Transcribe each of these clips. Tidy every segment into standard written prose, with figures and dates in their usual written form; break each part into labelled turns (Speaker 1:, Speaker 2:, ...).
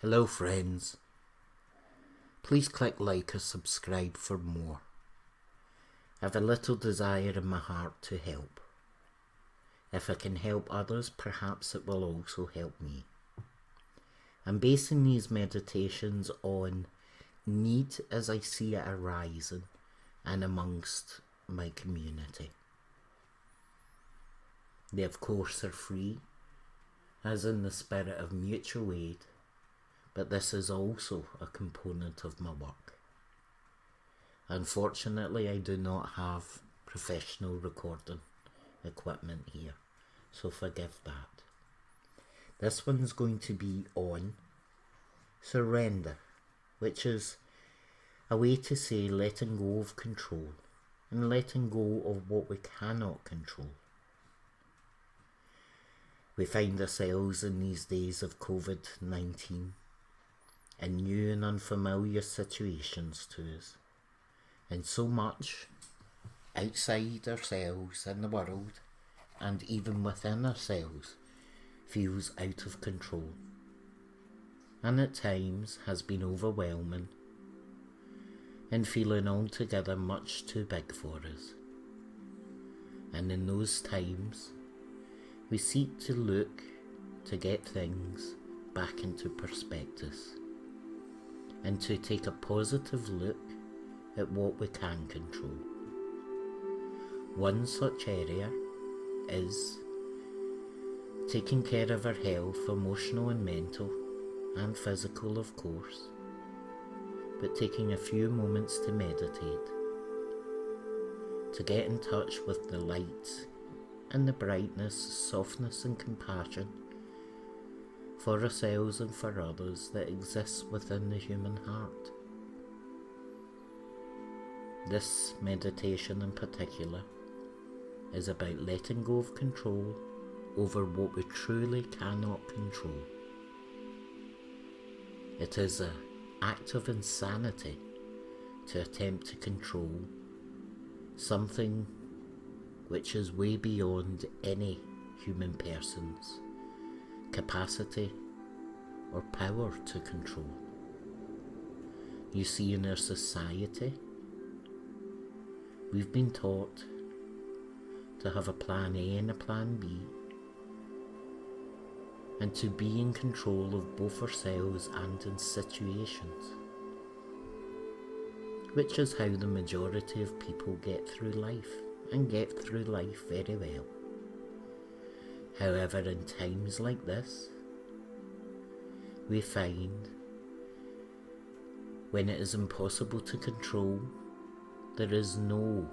Speaker 1: Hello friends, please click like or subscribe for more. I have a little desire in my heart to help. If I can help others, perhaps it will also help me. I'm basing these meditations on need as I see it arising and amongst my community. They of course are free, as in the spirit of mutual aid, but this is also a component of my work. Unfortunately, I do not have professional recording equipment here, so forgive that. This one's going to be on surrender, which is a way to say letting go of control and letting go of what we cannot control. We find ourselves in these days of COVID-19 in new and unfamiliar situations to us, and so much outside ourselves in the world and even within ourselves feels out of control, and at times has been overwhelming and feeling altogether much too big for us. And in those times we seek to look to get things back into perspective and to take a positive look at what we can control. One such area is taking care of our health, emotional and mental, and physical of course, but taking a few moments to meditate, to get in touch with the light and the brightness, softness and compassion for ourselves and for others that exists within the human heart. This meditation in particular is about letting go of control over what we truly cannot control. It is an act of insanity to attempt to control something which is way beyond any human person's capacity or power to control. You see, in our society, we've been taught to have a plan A and a plan B, and to be in control of both ourselves and in situations, which is how the majority of people get through life, and get through life very well. However, in times like this, we find when it is impossible to control, there is no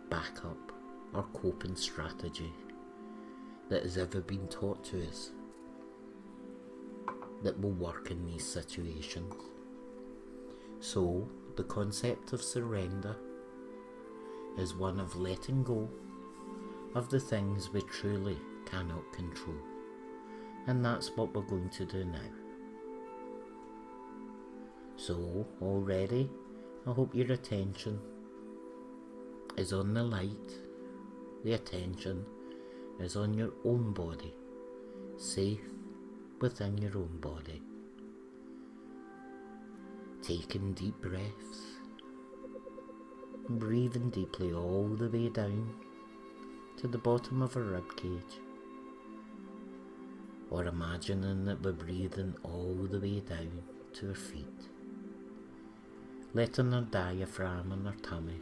Speaker 1: backup or coping strategy that has ever been taught to us that will work in these situations. So, the concept of surrender is one of letting go of the things we truly cannot control, and that's what we're going to do now. So, already, I hope your attention is on the light, the attention is on your own body, safe within your own body. Taking deep breaths, breathing deeply all the way down to the bottom of our ribcage, or imagining that we're breathing all the way down to our feet, letting our diaphragm and our tummy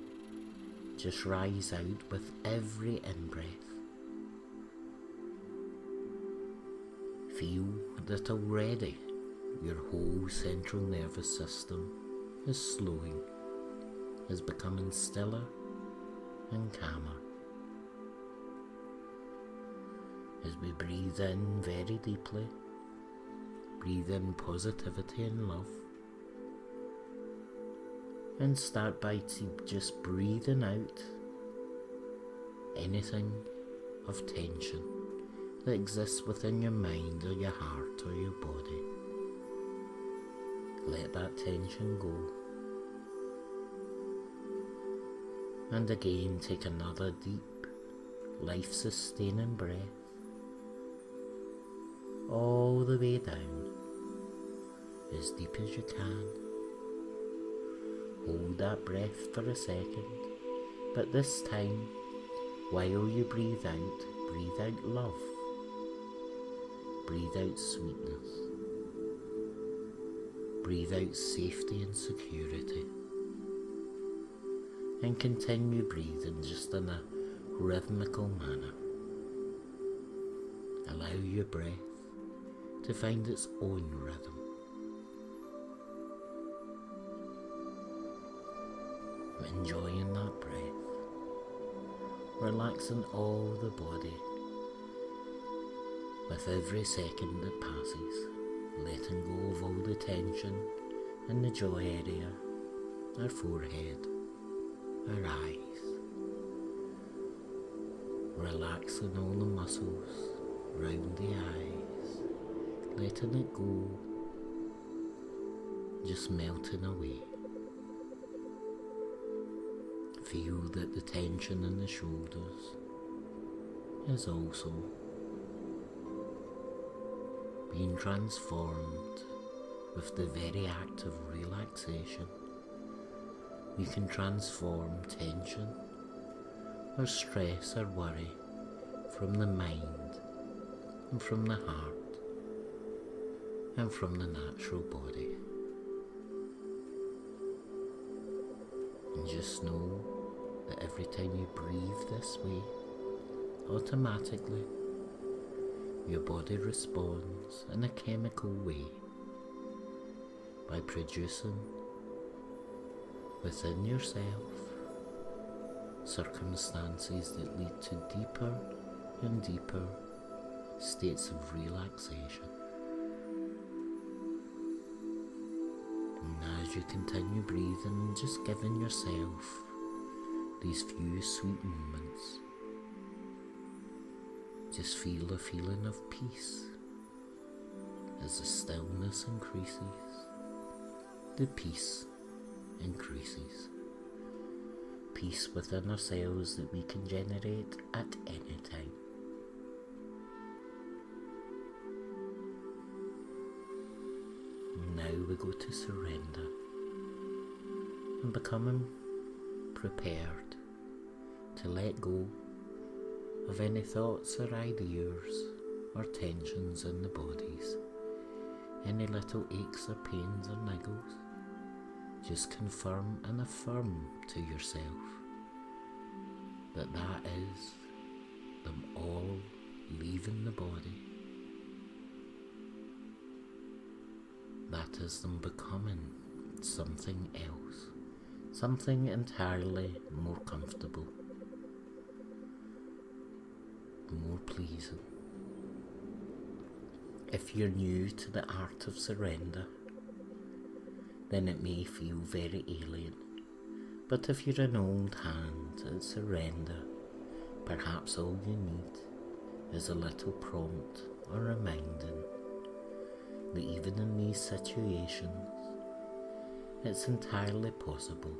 Speaker 1: just rise out with every in-breath. Feel that already your whole central nervous system is slowing, is becoming stiller and calmer. As we breathe in very deeply, breathe in positivity and love, and start by just breathing out anything of tension that exists within your mind or your heart or your body. Let that tension go. And again, take another deep, life-sustaining breath all the way down as deep as you can. Hold that breath for a second, but this time, while you breathe out love. Breathe out sweetness. Breathe out safety and security. And continue breathing just in a rhythmical manner. Allow your breath to find its own rhythm. Enjoying that breath, relaxing all the body with every second that passes, letting go of all the tension in the jaw area, our forehead, our eyes, relaxing all the muscles round the eyes, letting it go, just melting away. Feel that the tension in the shoulders is also being transformed with the very act of relaxation. You can transform tension or stress or worry from the mind and from the heart and from the natural body. And just know that every time you breathe this way, automatically your body responds in a chemical way by producing within yourself circumstances that lead to deeper and deeper states of relaxation. And as you continue breathing, just giving yourself these few sweet moments, just feel a feeling of peace. As the stillness increases, the peace increases. Peace within ourselves that we can generate at any time. Now we go to surrender and becoming prepared to let go of any thoughts or ideas or tensions in the bodies, any little aches or pains or niggles. Just confirm and affirm to yourself that that is them all leaving the body. That is them becoming something else, something entirely more comfortable, more pleasing. If you're new to the art of surrender, then it may feel very alien. But if you're an old hand at surrender, perhaps all you need is a little prompt or reminding that even in these situations, it's entirely possible.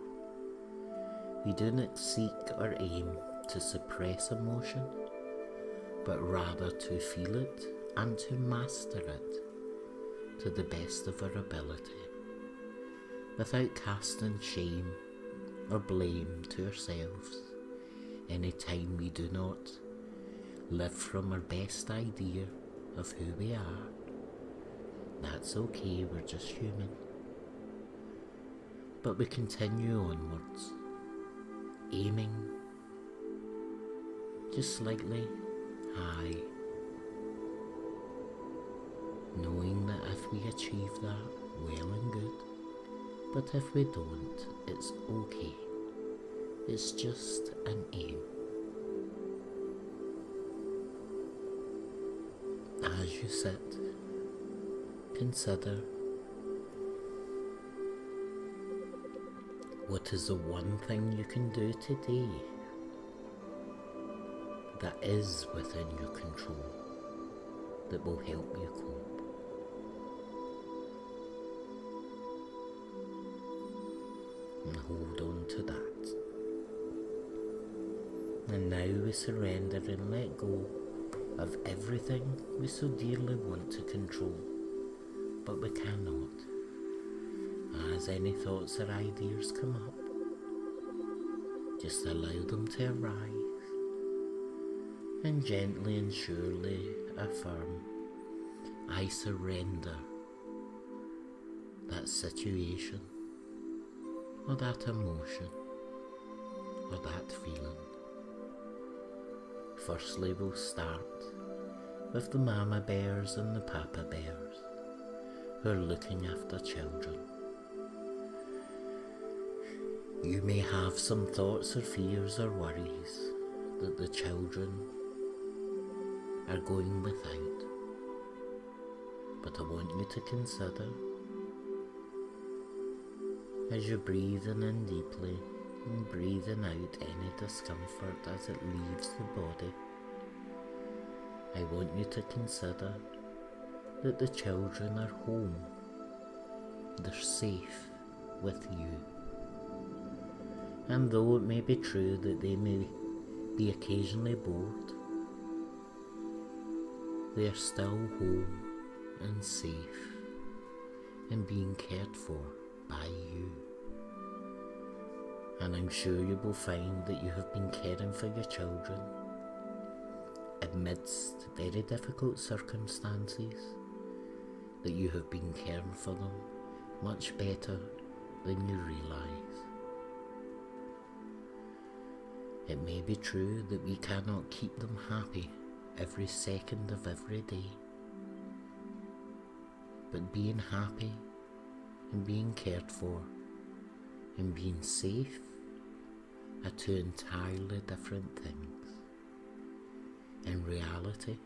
Speaker 1: We do not seek or aim to suppress emotion, but rather to feel it and to master it to the best of our ability, without casting shame or blame to ourselves any time we do not live from our best idea of who we are. That's okay, we're just human. But we continue onwards, aiming just slightly high, knowing that if we achieve that, well and good. But if we don't, it's okay. It's just an aim. As you sit, consider, what is the one thing you can do today that is within your control, that will help you cope? And hold on to that. And now we surrender and let go of everything we so dearly want to control, but we cannot. As any thoughts or ideas come up, just allow them to arise and gently and surely affirm, I surrender that situation or that emotion or that feeling. Firstly, we'll start with the mama bears and the papa bears who are looking after children. You may have some thoughts or fears or worries that the children are going without, but I want you to consider, as you're breathing in deeply and breathing out any discomfort as it leaves the body, I want you to consider that the children are home, they're safe with you. And though it may be true that they may be occasionally bored, they are still home and safe and being cared for by you. And I'm sure you will find that you have been caring for your children amidst very difficult circumstances, that you have been caring for them much better than you realise. It may be true that we cannot keep them happy every second of every day, but being happy and being cared for and being safe are two entirely different things. In reality,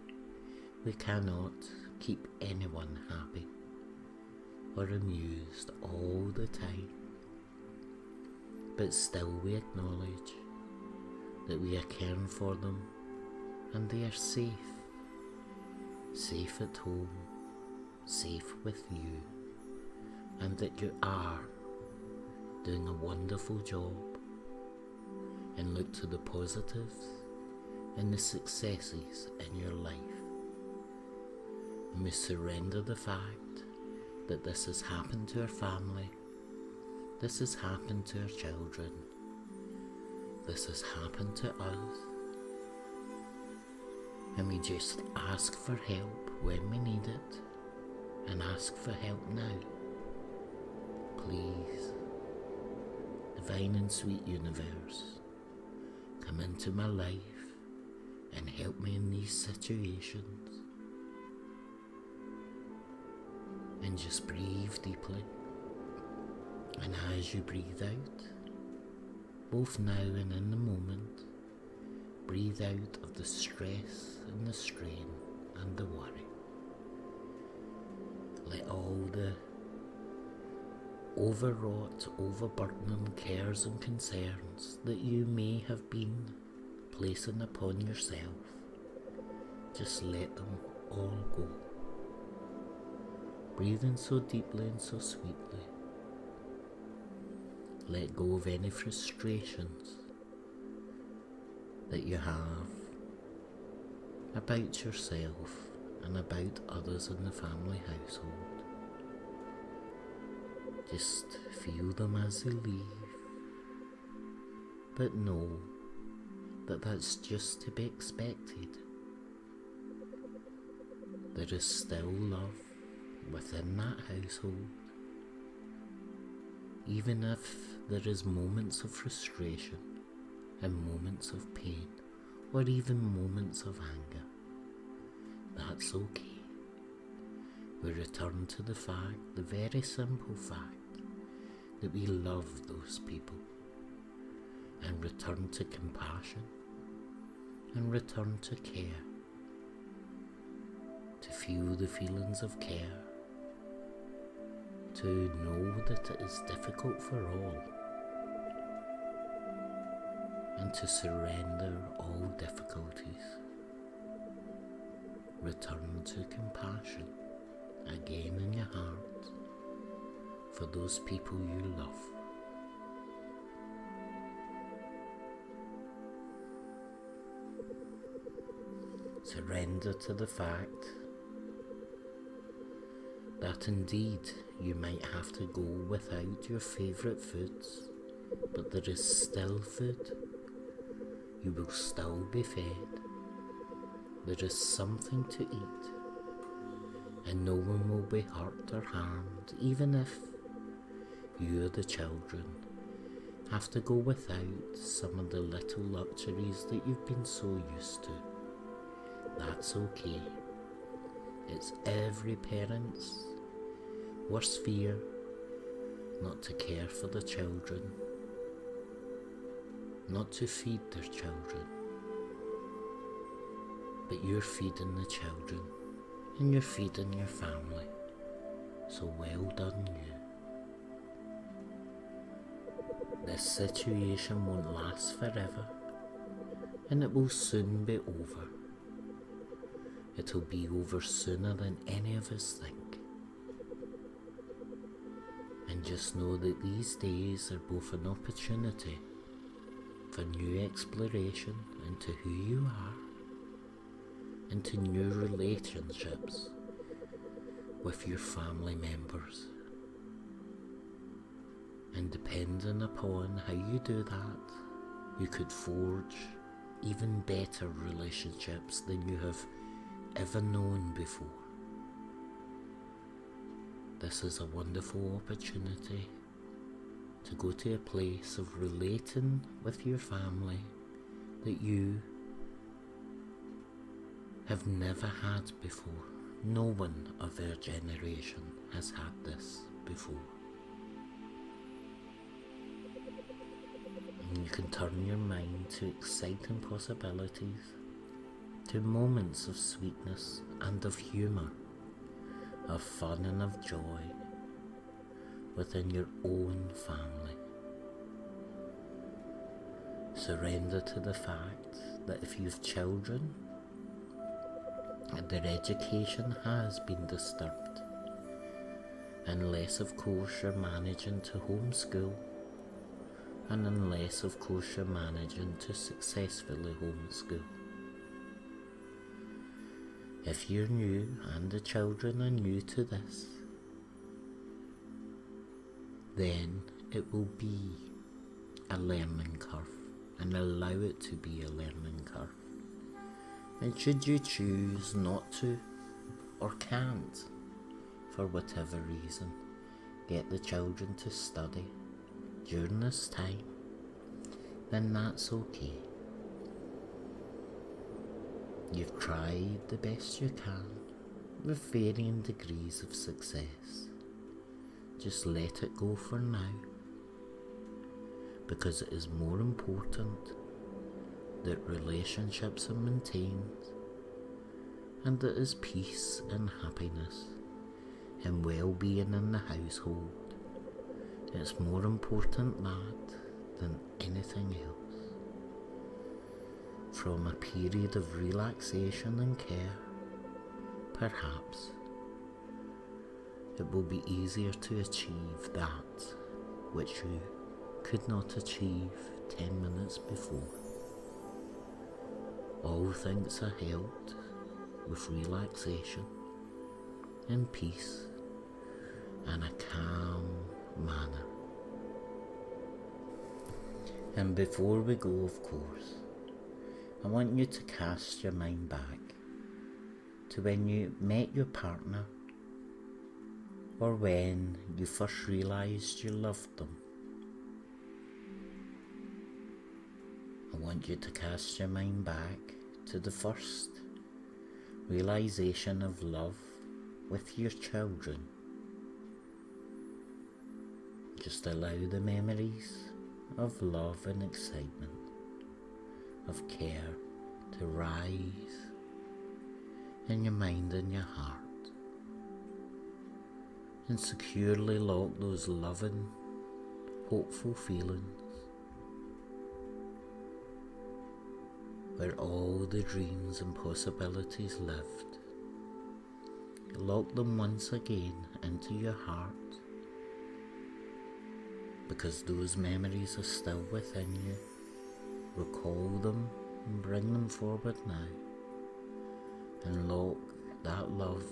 Speaker 1: we cannot keep anyone happy or amused all the time, but still we acknowledge that we are caring for them and they are safe at home, safe with you, and that you are doing a wonderful job, and look to the positives and the successes in your life. And we surrender the fact that this has happened to our family, this has happened to our children, this has happened to us, and we just ask for help when we need it, and ask for help now. Please, divine and sweet universe, come into my life and help me in these situations. And just breathe deeply, and as you breathe out, both now and in the moment, breathe out of the stress and the strain and the worry. Let all the overwrought, overburdening cares and concerns that you may have been placing upon yourself, just let them all go. Breathing so deeply and so sweetly. Let go of any frustrations that you have about yourself and about others in the family household. Just feel them as they leave, but know that that's just to be expected. There is still love within that household, even if there is moments of frustration and moments of pain or even moments of anger. That's okay. We return to the fact, the very simple fact, that we love those people, and return to compassion and return to care, to feel the feelings of care, to know that it is difficult for all, and to surrender all difficulties. Return to compassion again in your heart for those people you love. Surrender to the fact that that indeed you might have to go without your favourite foods, but there is still food. You will still be fed. There is something to eat, and no one will be hurt or harmed, even if you, the children, have to go without some of the little luxuries that you've been so used to. That's okay. It's every parent's worst fear not to care for the children, not to feed their children. But you're feeding the children, and you're feeding your family. So well done you. This situation won't last forever, and it will soon be over. It'll be over sooner than any of us think. And just know that these days are both an opportunity for new exploration into who you are, into new relationships with your family members. And depending upon how you do that, you could forge even better relationships than you have ever known before. This is a wonderful opportunity to go to a place of relating with your family that you have never had before. No one of their generation has had this before. And you can turn your mind to exciting possibilities, to moments of sweetness and of humour, of fun and of joy within your own family. Surrender to the fact that if you've children, their education has been disturbed, unless of course you're managing to homeschool, and unless of course you're managing to successfully homeschool. If you're new and the children are new to this, then it will be a learning curve, and allow it to be a learning curve. And should you choose not to or can't, for whatever reason, get the children to study during this time, then that's okay. You've tried the best you can with varying degrees of success. Just let it go for now, because it is more important that relationships are maintained and that there is peace and happiness and well-being in the household. It's more important that than anything else. From a period of relaxation and care, perhaps it will be easier to achieve that which you could not achieve 10 minutes before. All things are held with relaxation and peace and a calm manner. And before we go, of course, I want you to cast your mind back to when you met your partner, or when you first realised you loved them. I want you to cast your mind back to the first realisation of love with your children. Just allow the memories of love and excitement, of care, to rise in your mind and your heart, and securely lock those loving, hopeful feelings where all the dreams and possibilities lived. Lock them once again into your heart, because those memories are still within you. Recall them and bring them forward now, and lock that love,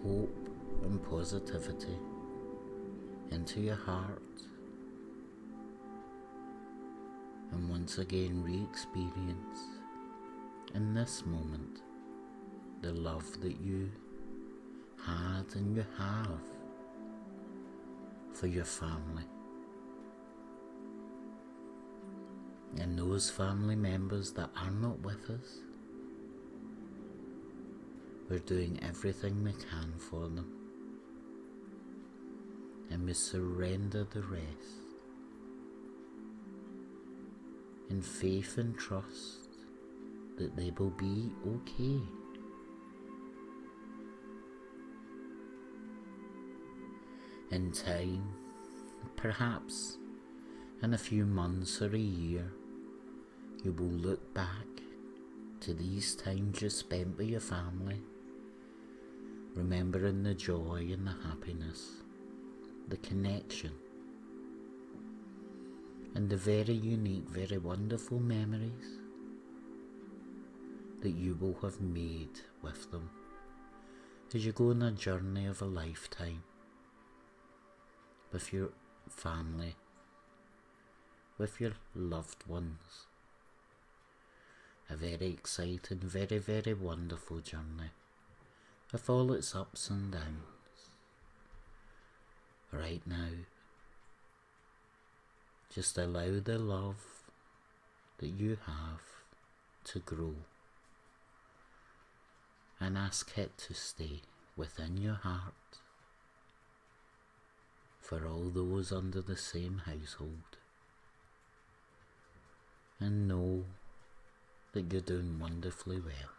Speaker 1: hope and positivity into your heart, and once again re-experience in this moment the love that you had and you have for your family, and those family members that are not with us. We're doing everything we can for them, and we surrender the rest in faith and trust that they will be okay. In time, perhaps in a few months or a year, you will look back to these times you spent with your family, remembering the joy and the happiness, the connection, and the very unique, very wonderful memories that you will have made with them as you go on a journey of a lifetime with your family, with your loved ones. A very exciting, very, very wonderful journey with all its ups and downs. Right now, just allow the love that you have to grow, and ask it to stay within your heart for all those under the same household, and know that you're doing wonderfully well.